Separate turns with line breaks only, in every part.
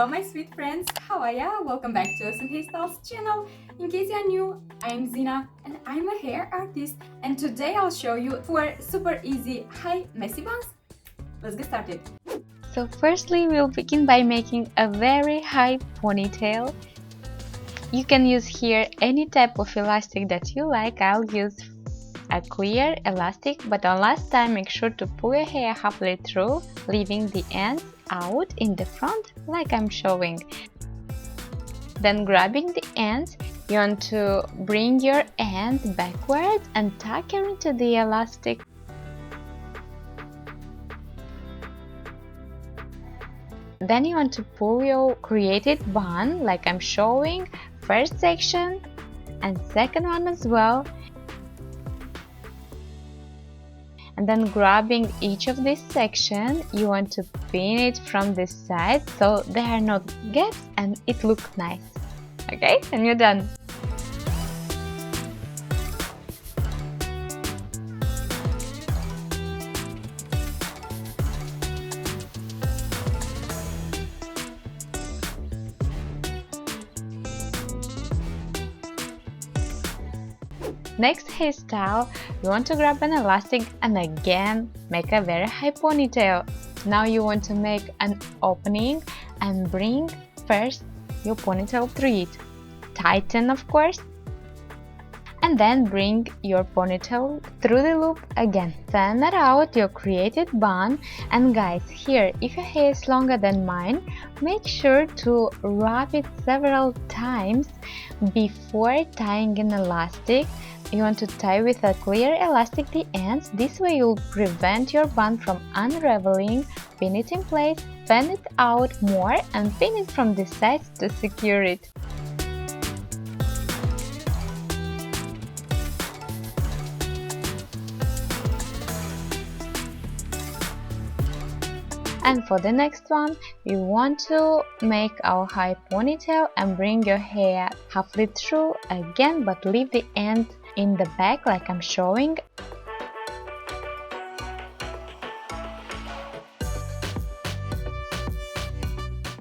Hello my sweet friends, how are ya? Welcome back to Awesome Hairstyles channel. In case you're new, I'm Zina and I'm a hair artist, and today I'll show you 4 super easy high messy buns. Let's get started.
So firstly, we'll begin by making a very high ponytail. You can use here any type of elastic that you like. I'll use a clear elastic, but on last time make sure to pull your hair halfway through, leaving the ends out in the front like I'm showing. Then grabbing the ends, you want to bring your end backwards and tuck it into the elastic. Then you want to pull your created bun like I'm showing, first section and second one as well. And then grabbing each of this section, you want to pin it from this side so there are no gaps and it looks nice. Okay, and you're done. Next hairstyle, you want to grab an elastic and again make a very high ponytail. Now you want to make an opening and bring first your ponytail through it. Tighten of course, and then bring your ponytail through the loop again. Fan out your created bun, and guys, here if your hair is longer than mine, make sure to wrap it several times before tying an elastic. You want to tie with a clear elastic the ends, this way you'll prevent your bun from unraveling. Pin it in place, fan it out more and pin it from the sides to secure it. And for the next one, we want to make our high ponytail and bring your hair halfway through again, but leave the end in the back like I'm showing.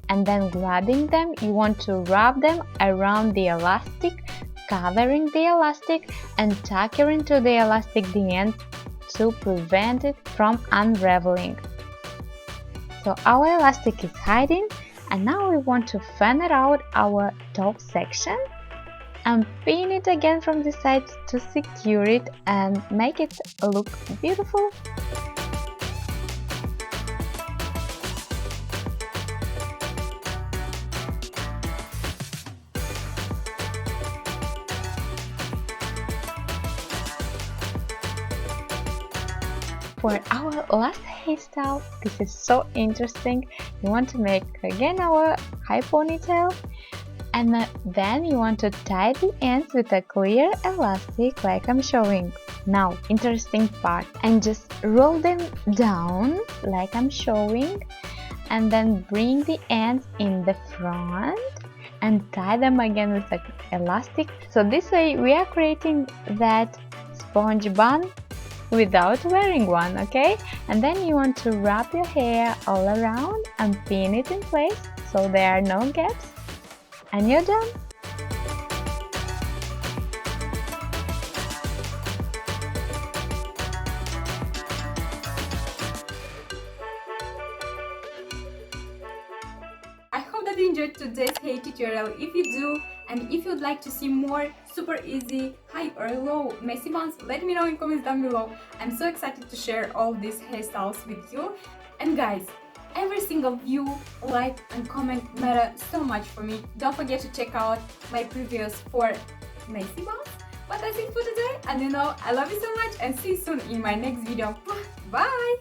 And then grabbing them, you want to wrap them around the elastic, covering the elastic and tuck into the elastic the end to prevent it from unraveling. So our elastic is hiding, and now we want to fan it out our top section and pin it again from the sides to secure it and make it look beautiful. For our last hairstyle, this is so interesting. You want to make again our high ponytail, and then you want to tie the ends with a clear elastic like I'm showing. Now, interesting part, and just roll them down like I'm showing, and then bring the ends in the front and tie them again with an elastic. So this way we are creating that sponge bun without wearing one, okay? And then you want to wrap your hair all around and pin it in place so there are no gaps, and you're done.
I hope that you enjoyed today's hair tutorial. If you do, and if you'd like to see more super easy high or low messy buns, let me know in comments down below. I'm so excited to share all these hairstyles with you. And guys, every single view, like and comment matter so much for me. Don't forget to check out my previous 4 messy buns. But that's it for today, and you know I love you so much, and see you soon in my next video. Bye!